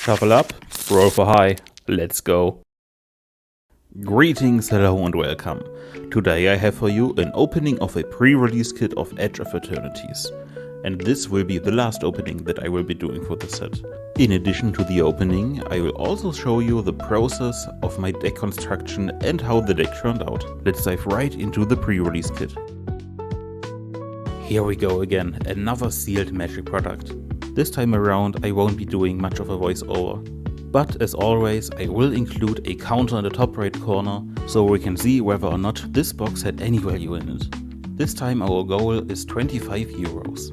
Shuffle up, roll for high, let's go. Greetings, hello and welcome. Today I have for you an opening of a pre-release kit of Edge of Eternities. And this will be the last opening that I will be doing for the set. In addition to the opening, I will also show you the process of my deck construction and how the deck turned out. Let's dive right into the pre-release kit. Here we go again, another sealed Magic product. This time around I won't be doing much of a voiceover, but as always I will include a counter in the top right corner so we can see whether or not this box had any value in it. This time our goal is 25 euros.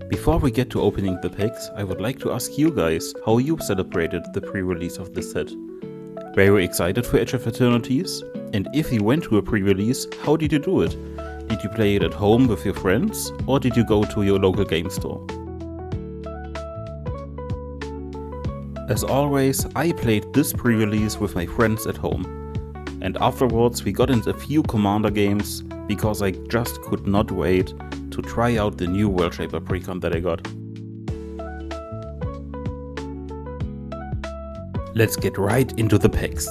Before we get to opening the packs, I would like to ask you guys how you celebrated the pre-release of this set. Were you excited for Edge of Eternities? And if you went to a pre-release, how did you do it? Did you play it at home with your friends, or did you go to your local game store? As always, I played this pre-release with my friends at home. And afterwards we got into a few Commander games, because I just could not wait to try out the new World Shaper precon that I got. Let's get right into the packs.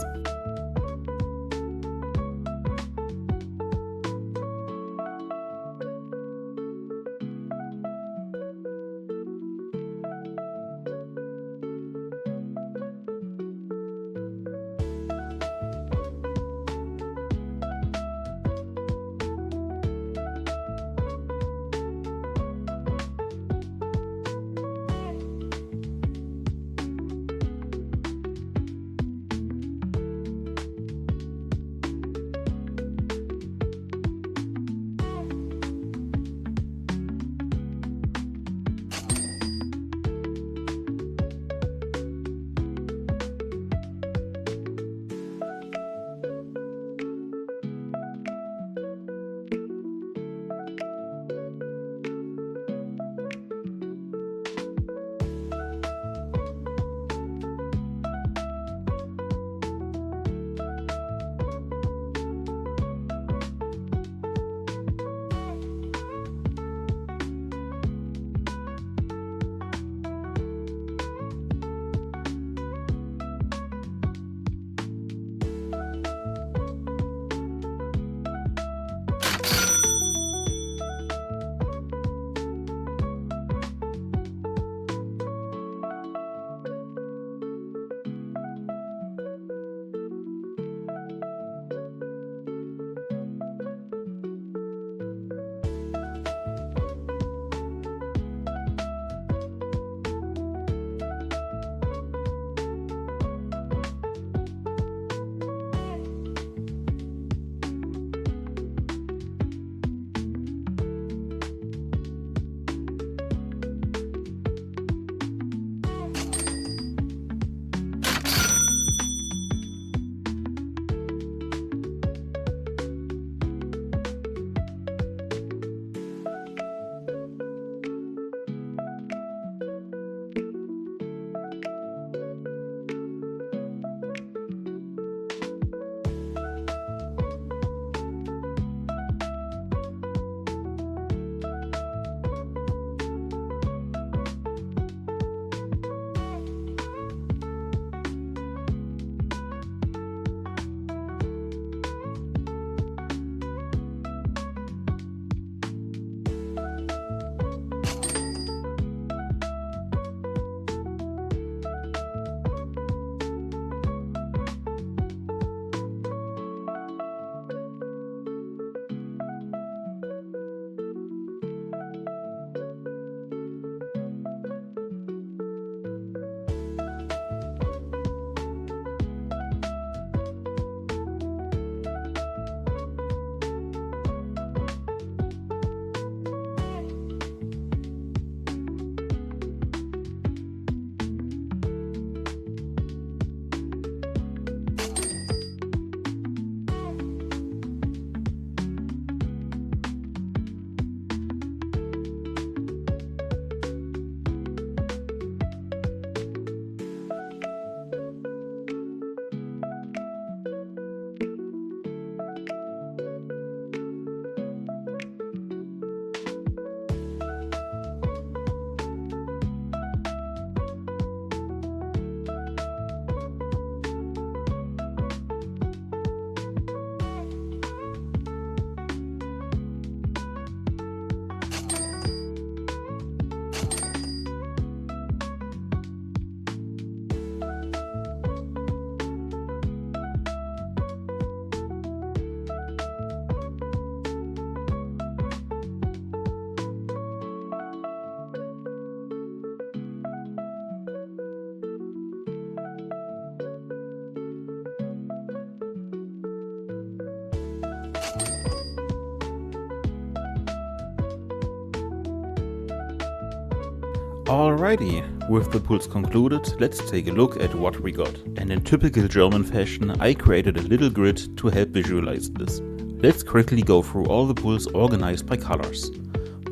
Alrighty, with the pulls concluded, let's take a look at what we got. And in typical German fashion, I created a little grid to help visualize this. Let's quickly go through all the pulls organized by colors.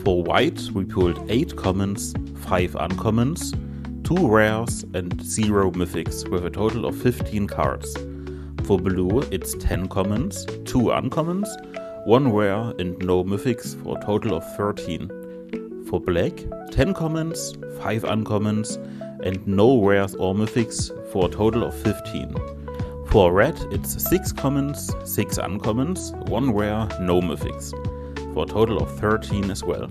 For white, we pulled 8 commons, 5 uncommons, 2 rares and 0 mythics with a total of 15 cards. For blue, it's 10 commons, 2 uncommons, 1 rare and no mythics for a total of 13. For black, 10 commons, 5 uncommons and no rares or mythics for a total of 15. For red, it's 6 commons, 6 uncommons, 1 rare, no mythics for a total of 13 as well.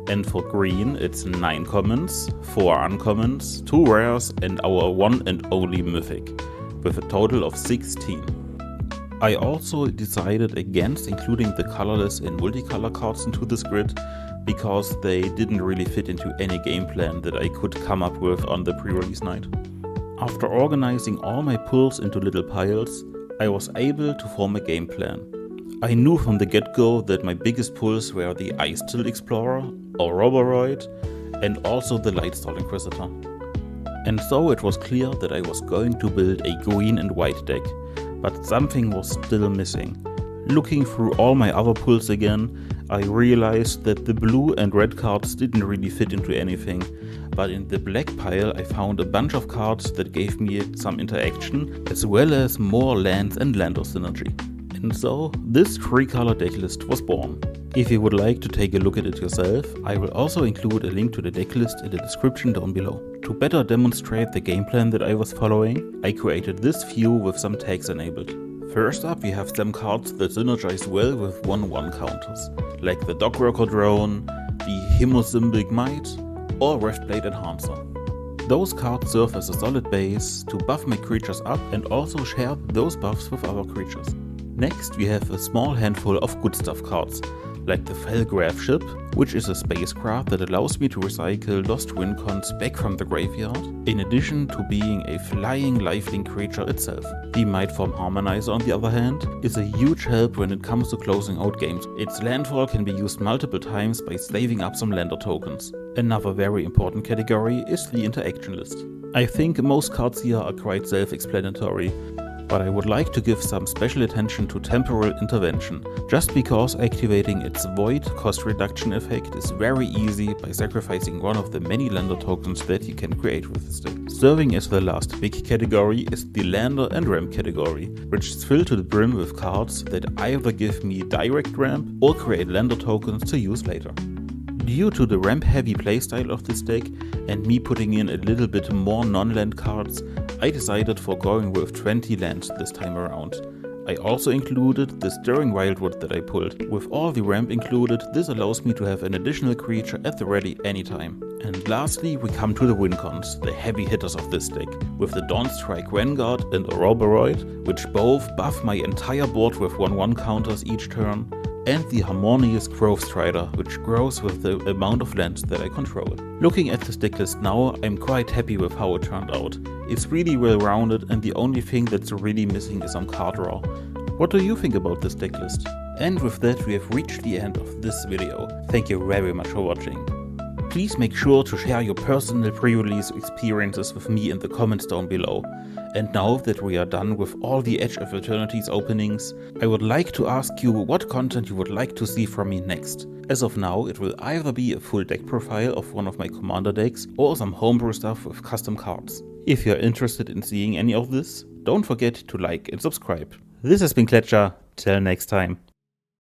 And for green, it's 9 commons, 4 uncommons, 2 rares and our one and only mythic with a total of 16. I also decided against including the colorless and multicolor cards into this grid because they didn't really fit into any game plan that I could come up with on the pre-release night. After organizing all my pulls into little piles, I was able to form a game plan. I knew from the get-go that my biggest pulls were the Ice Still Explorer, Ouroboros, and also the Lightstall Inquisitor. And so it was clear that I was going to build a green and white deck, but something was still missing. Looking through all my other pulls again, I realized that the blue and red cards didn't really fit into anything, but in the black pile I found a bunch of cards that gave me some interaction, as well as more lands and lander synergy. And so this 3-color decklist was born. If you would like to take a look at it yourself, I will also include a link to the decklist in the description down below. To better demonstrate the game plan that I was following, I created this view with some tags enabled. First up, we have some cards that synergize well with 1/1 counters, like the Dogworker Drone, the Hemosymbic Might, or Riftblade Enhancer. Those cards serve as a solid base to buff my creatures up and also share those buffs with other creatures. Next, we have a small handful of good stuff cards, like the Felgraf Ship, which is a spacecraft that allows me to recycle lost wincons back from the graveyard, in addition to being a flying lifelink creature itself. The Mightform Harmonizer, on the other hand, is a huge help when it comes to closing out games. Its landfall can be used multiple times by saving up some lander tokens. Another very important category is the interaction list. I think most cards here are quite self-explanatory, but I would like to give some special attention to Temporal Intervention, just because activating its Void cost reduction effect is very easy by sacrificing one of the many lander tokens that you can create with this deck. Serving as the last big category is the Lander and Ramp category, which is filled to the brim with cards that either give me direct ramp or create lander tokens to use later. Due to the ramp-heavy playstyle of this deck and me putting in a little bit more non-land cards, I decided for going with 20 lands this time around. I also included the Stirring Wildwood that I pulled. With all the ramp included, this allows me to have an additional creature at the ready anytime. And lastly, we come to the wincons, the heavy hitters of this deck, with the Dawnstrike Vanguard and Ouroboros, which both buff my entire board with 1/1 counters each turn, and the Harmonious Growth Strider, which grows with the amount of lands that I control. Looking at this decklist now, I'm quite happy with how it turned out. It's really well rounded and the only thing that's really missing is some card draw. What do you think about this decklist? And with that, we have reached the end of this video. Thank you very much for watching. Please make sure to share your personal pre-release experiences with me in the comments down below. And now that we are done with all the Edge of Eternities openings, I would like to ask you what content you would like to see from me next. As of now, it will either be a full deck profile of one of my commander decks or some homebrew stuff with custom cards. If you're interested in seeing any of this, don't forget to like and subscribe. This has been Kletjas, till next time.